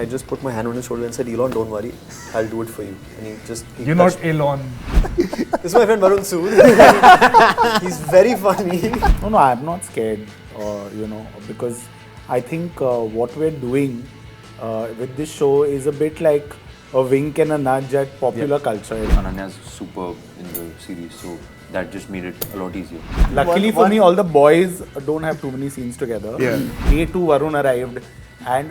I just put my hand on his shoulder and said, Elon, don't worry, I'll do it for you. And You're not Elon. This is my friend Varun Sood. He's very funny. No, I'm not scared, because I think what we're doing with this show is a bit like a wink and a nudge at popular culture. Ananya's superb in the series, so that just made it a lot easier. Luckily for me, all the boys don't have too many scenes together. Yeah. Day 2, Varun arrived.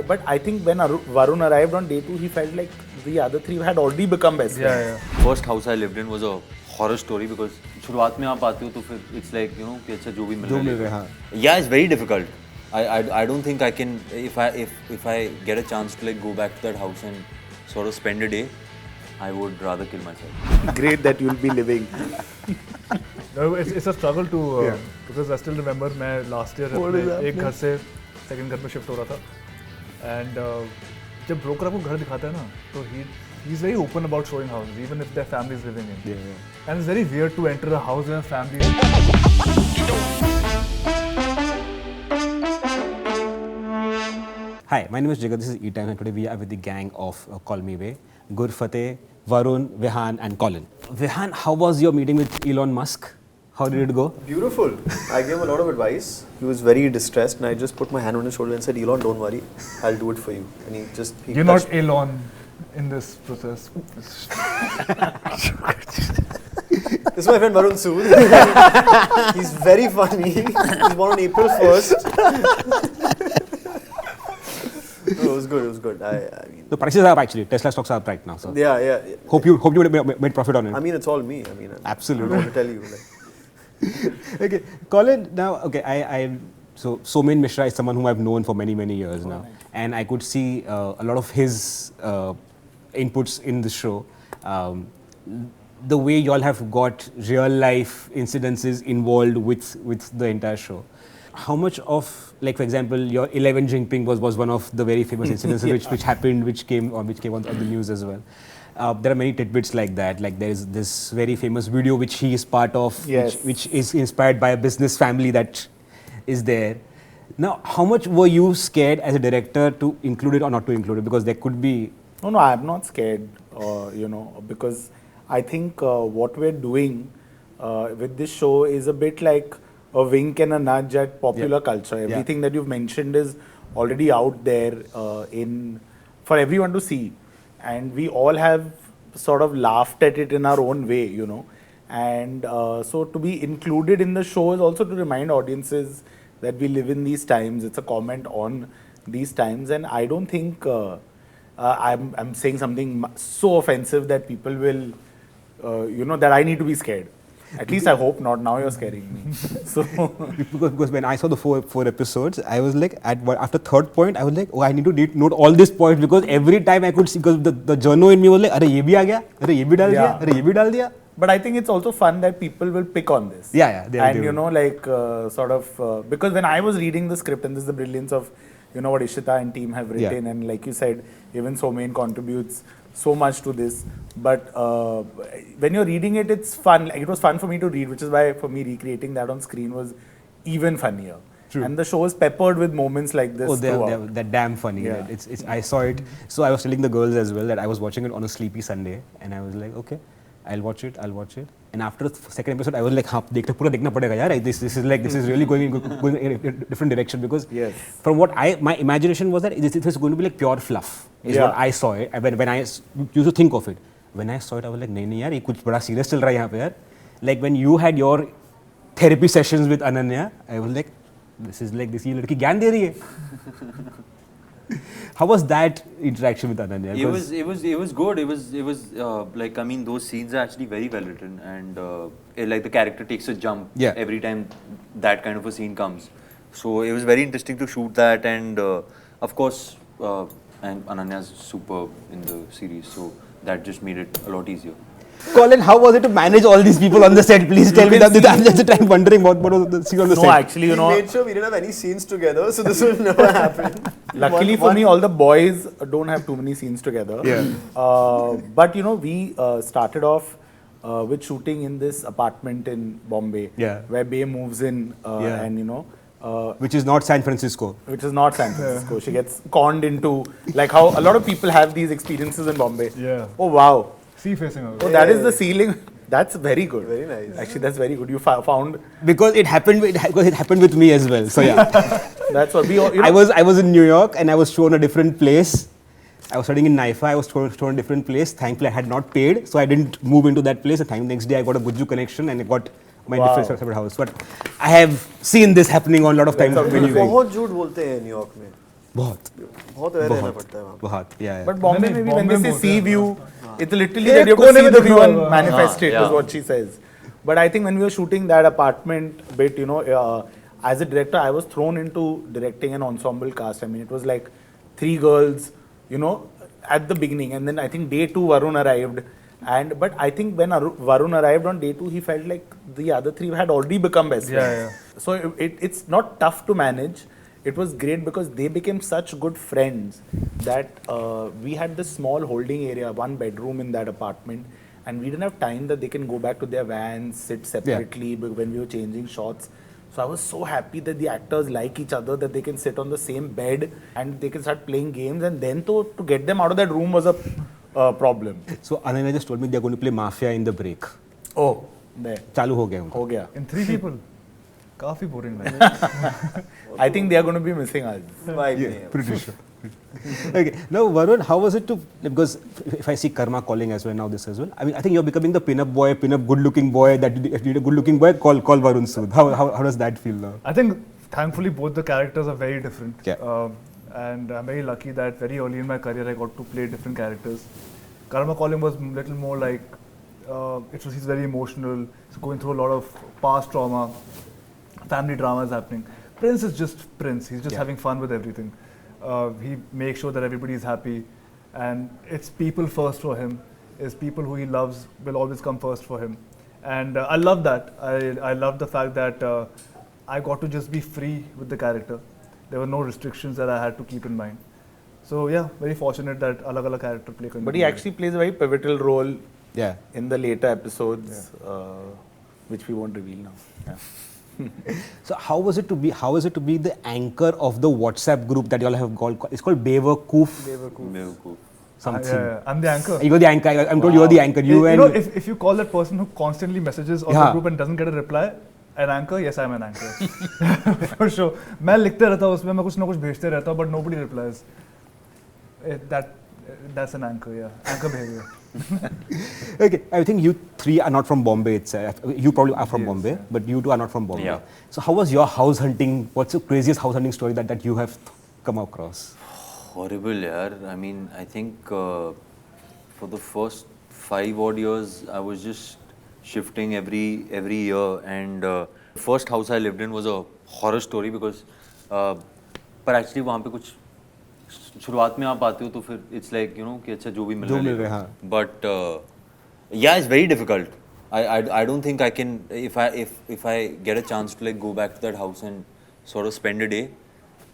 But I think when Varun arrived on day 2, he felt like the other three had already become best friends. First house I lived in was a horror story because शुरुआत में आप आते हो तो फिर it's like कि अच्छा जो भी मिल रहा है. Yeah, it's very difficult. I don't think I can if I get a chance to like go back to that house and sort of spend a day, I would rather kill myself. Great that you'll be living. No, it's a struggle to because I still remember मैं last year एक घर से second घर पे shift हो रहा था and जब broker आपको घर दिखाता है ना तो he's very open about showing houses even if their family is living in. And it's very weird to enter a house where a family. Hi, my name is Jigar. This is ETimes, and today we are with the gang of Call Me Bae, Gurfateh, Varun, Vihaan, and Collin. Vihaan, how was your meeting with Elon Musk? How did it go? Beautiful. I gave him a lot of advice. He was very distressed, and I just put my hand on his shoulder and said, Elon, don't worry, I'll do it for you. And You're not Elon in this process. This is my friend Varun Sood. He's very funny. He's born on April 1st. No, it was good. I mean, The prices are up actually. Tesla stocks are up right now. So yeah. hope you made profit on it. I mean, it's all me. Absolutely. I don't want to tell you. Okay, Collin. Now, okay, so Somen Mishra is someone whom I've known for many years now, and I could see a lot of his inputs in the show. The way y'all have got real life incidences involved with the entire show. How much of, like for example, your 11 drinking was one of the very famous incidences which happened, which came on the news as well. There are many tidbits like that. Like there is this very famous video which he is part of, which is inspired by a business family that is there. Now, how much were you scared as a director to include it or not to include it? Because there could be. No, I'm not scared. Because I think what we're doing with this show is a bit like a wink and a nudge at popular culture. Everything that you've mentioned is already out there for everyone to see. And we all have sort of laughed at it in our own way, And so to be included in the show is also to remind audiences that we live in these times. It's a comment on these times. And I don't think I'm saying something so offensive that people will, that I need to be scared. At least I hope not. Now you're scaring me. So because when I saw the four episodes, I was like, after third point, I was like, oh, I need to note all these points because every time I could see, because the journo in me was like, "Arey ye bhi aa gaya, arey ye bhi dal diya, arey ye bhi dal diya." But I think it's also fun that people will pick on this. Yeah. And because when I was reading the script, and this is the brilliance of, what Ishita and team have written, and like you said, even Somen contributes so much to this. But when you're reading it, it's fun. Like, it was fun for me to read, which is why for me recreating that on screen was even funnier. True. And the show is peppered with moments like this. Oh, they're damn funny. Yeah. I saw it. So I was telling the girls as well that I was watching it on a sleepy Sunday, and I was like, okay, I'll watch it. And after the second episode, I was like, हाँ, पूरा देखना पड़ेगा यार. This is really going in a different direction because from what my imagination was that this is going to be like pure fluff. Is what I saw it when I used to think of it. When I saw it, I was like, नहीं यार, ये कुछ बड़ा serious चल रहा है यहाँ पे यार. Like when you had your therapy sessions with Ananya, I was like, this is like ये लड़की ज्ञान दे रही है. How was that interaction with Ananya? It was good. It was like, I mean, those scenes are actually very well written, and like the character takes a jump every time that kind of a scene comes. So it was very interesting to shoot that, and of course, and Ananya's superb in the series, so that just made it a lot easier. Collin, how was it to manage all these people on the set? Please tell me that. I'm just wondering what was the scene on the set. No, actually, We made sure we didn't have any scenes together, so this will never happen. Luckily for me, all the boys don't have too many scenes together. But we started off with shooting in this apartment in Bombay, where Bae moves in, and which is not San Francisco. Which is not San Francisco. She gets conned into, like how a lot of people have these experiences in Bombay. Yeah. Oh wow. Sea facing over. Oh, that is the ceiling. That's very good. Very nice. Actually, that's very good. You found. Because it happened with me as well. So yeah. That's what we all, you know, I was in New York and I was shown a different place. I was studying in NIFA. I was shown a different place. Thankfully, I had not paid, so I didn't move into that place. The next day, I got a Gujju connection and I got my different separate house. But I have seen this happening on a lot of times. बहुत झूठ बोलते हैं New York में. बहुत रहना पड़ता है वहाँ. बहुत. Yeah. But Bombay, maybe when they say sea view, it's literally Yeah, that you have to see the view and yeah. manifest it, is what she says. But I think when we were shooting that apartment bit, you know, as a director, I was thrown into directing an ensemble cast. I mean, it was like 3 girls, you know, at the beginning. And then I think day 2, Varun arrived. But I think when Varun arrived on day 2, he felt like the other 3 had already become best friends. Yeah. So it's not tough to manage. It was great because they became such good friends that we had this small holding area, 1 bedroom in that apartment, and we didn't have time that they can go back to their vans, sit separately when we were changing shots. So I was so happy that the actors like each other, that they can sit on the same bed and they can start playing games, and then to get them out of that room was a problem. So Ananya just told me they're going to play Mafia in the break. Oh, there. चालू हो गया उनका. हो गया. In 3 people. काफी boring है. I think they are going to be missing us. Pretty sure. Okay. Now, Varun, how was it to, because if I see Karma calling as well, now this as well, I mean, I think you're becoming the pin-up boy, pin-up good-looking boy, that if you need a good-looking boy, call Varun Sood. How does that feel now? I think, thankfully, both the characters are very different. Yeah. And I'm very lucky that very early in my career, I got to play different characters. Karma calling was a little more like, he's very emotional, he's going through a lot of past trauma, family drama is happening. Prince is just Prince, he's just having fun with everything. He makes sure that everybody is happy, and it's people first for him. It's people who he loves will always come first for him. And I love that. I love the fact that I got to just be free with the character. There were no restrictions that I had to keep in mind. So yeah, very fortunate that alag-alag character play. But he actually plays a very pivotal role in the later episodes, which we won't reveal now. Yeah. So how is it to be the anchor of the WhatsApp group that you all have called? It's called Bewakoof. Something. Yeah, I'm the anchor. You're the anchor. I'm told you're the anchor. You know, if you call that person who constantly messages on the group and doesn't get a reply, an anchor? Yes, I'm an anchor. For sure. मैं लिखते रहता हूँ उसमें, मैं कुछ ना कुछ भेजते रहता हूँ, but nobody replies. That's an anchor, yeah. Anchor behavior. Okay, I think you 3 are not from Bombay itself. You probably are from Bombay, but you 2 are not from Bombay. Yeah. So how was your house hunting? What's the craziest house hunting story that you have come across? Horrible, yaar. I mean, I think for the first 5 odd years, I was just shifting every year, and the first house I lived in was a horror story because, पर actually वहाँ पे कुछ शुरुआत में आप आते हो तो फिर it's like, you know, कि अच्छा जो भी मिल रहा है. But yeah, it's very difficult. I don't think I can, if I get a chance to like go back to that house and sort of spend a day,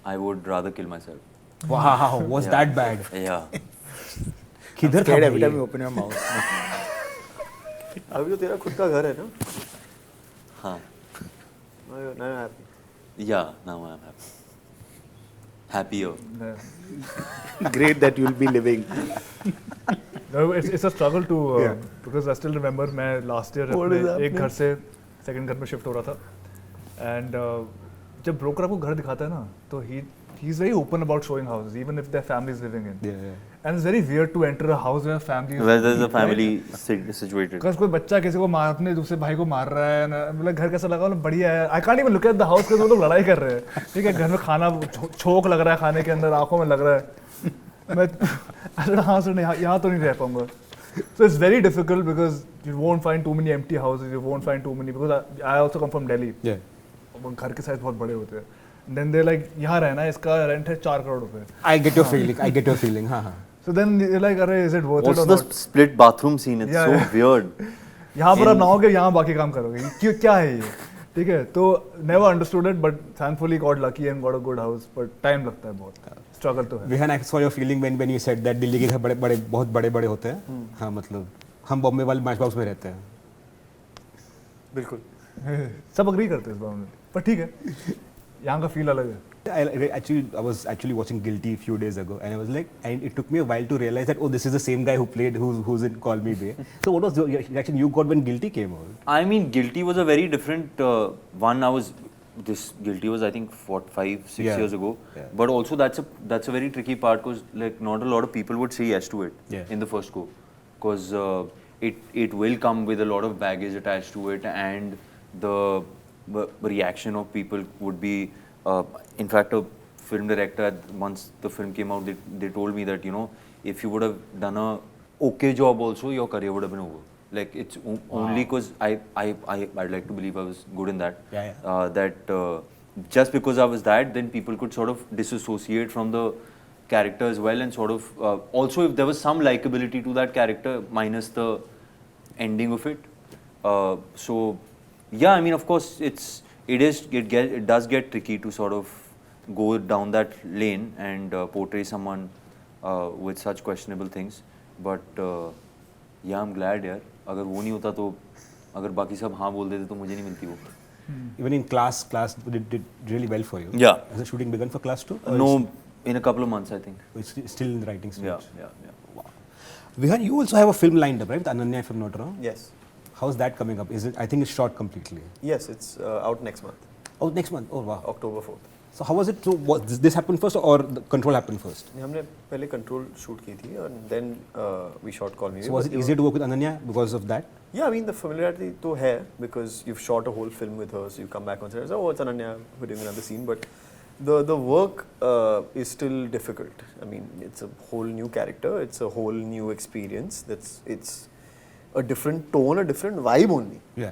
I would rather kill myself. Wow, was that bad? Yeah. I'm scared every time you open your mouth. अभी तो तेरा खुद का घर है ना? हाँ. Now you're happy. Yeah, now I'm happy. Happier. Great that you'll be living. No, it's a struggle to because I still remember मैं last year एक घर से second घर में shift हो रहा था, and जब broker आपको घर दिखाता है ना, तो he's very open about showing houses, even if their family is living in. Yeah. And it's very weird to enter a house where family is. Where there's a family situated. Because कोई बच्चा किसी को अपने दूसरे भाई को मार रहा है, मतलब घर कैसा लगा, बढ़िया है. I can't even look at the house because वो लोग लड़ाई कर रहे हैं. ठीक है, घर में खाना छोक लग रहा है, खाने के अंदर आंखों में लग रहा है. मैं हाँ सर यहाँ तो नहीं रह पाऊंगा. So it's very difficult because you won't find too many empty houses. You won't find too many because I also come from Delhi. Yeah. घर के साइज बहुत बड़े होते हैं. Then they're like, यहाँ रहना है, इसका rent है 4 करोड़ रुपए. I get your feeling. हाँ. So then you're like, अरे is it worth it or not? What's the split bathroom scene? It's so weird. यहाँ पर आप नहाओगे, यहाँ बाकी काम करोगे. क्यों क्या है ये? ठीक है, तो never understood it, but thankfully got lucky and got a good house. But time लगता है बहुत. Struggle तो है. Vihaan, I saw your feeling when you said that Delhi के घर बहुत बड़े होते हैं. हाँ, मतलब हम बॉम्बे वाले मैच बॉक्स में रहते हैं. बिल्कुल. सब agree करते हैं इस बारे में. पर ठीक है. यहाँ का feel अलग है. I was actually watching Guilty a few days ago, and I was like, and it took me a while to realize that this is the same guy who's in Call Me Bae. So what was the reaction you got when Guilty came out? I mean, Guilty was a very different one. This Guilty was, I think, 5-6 years ago. Yeah. But also that's a very tricky part because like not a lot of people would say yes to it in the first go, because it will come with a lot of baggage attached to it, and the reaction of people would be. In fact, a film director, once the film came out, they told me that, you know, if you would have done a okay job also, your career would have been over. Like, it's only because I'd like to believe I was good in that. That just because I was that, then people could sort of disassociate from the character as well, and sort of also if there was some likability to that character minus the ending of it. So yeah, I mean, of course, it does get tricky to sort of go down that lane and portray someone with such questionable things. But yeah, I'm glad यार. अगर वो नहीं होता तो अगर बाकी सब हाँ बोल देते तो मुझे नहीं मिलती वो. Even in class did really well for you. Yeah. Has the shooting begun for Class 2? No, in a couple of months, I think. It's still in the writing stage. Yeah. Wow. Vihaan, you also have a film lined up, right? With Ananya, if I'm not wrong. Yes. How's that coming up? I think it's shot completely. Yes, it's out next month. Oh, next month. Oh, wow. October 4th. So how was it? So this happened first or the Control happened first? हमने पहले Control shoot की थी and then we shot Call Me Bae. So was it easier to work with Ananya because of that? Yeah, I mean the familiarity तो है because you've shot a whole film with her, so you come back on set and say, oh, it's Ananya, we're doing another scene. But the work is still difficult. I mean, it's a whole new character, it's a whole new experience. It's a different tone, a different vibe only. Yeah.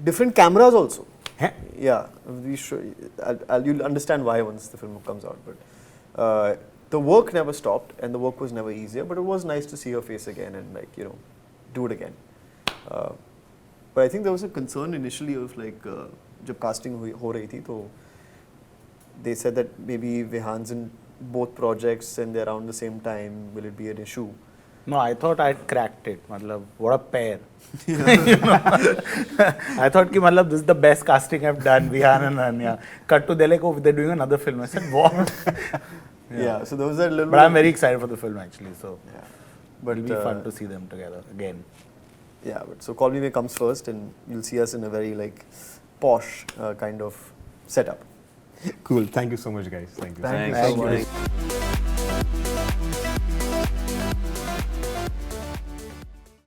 Different cameras also. Huh? Yeah, you'll understand why once the film comes out. But the work never stopped, and the work was never easier. But it was nice to see her face again and, like, you know, do it again. But I think there was a concern initially of like, जब casting हो रही थी, तो they said that maybe Vihaan's in both projects and they're around the same time. Will it be an issue? No, I thought I'd cracked it. Matlab, what a pair. You know? I thought ki matlab, this is the best casting I've done, Vihaan and Anya. Cut to, they're like, oh, they're doing another film. I said, what? Yeah, so there was a little But I'm very excited for the film actually. So yeah. But it'll be fun to see them together again. Yeah, but so Call Me Bae comes first and you'll see us in a very like posh kind of setup. Cool. Thank you so much, guys. Thank you. Thank you so much.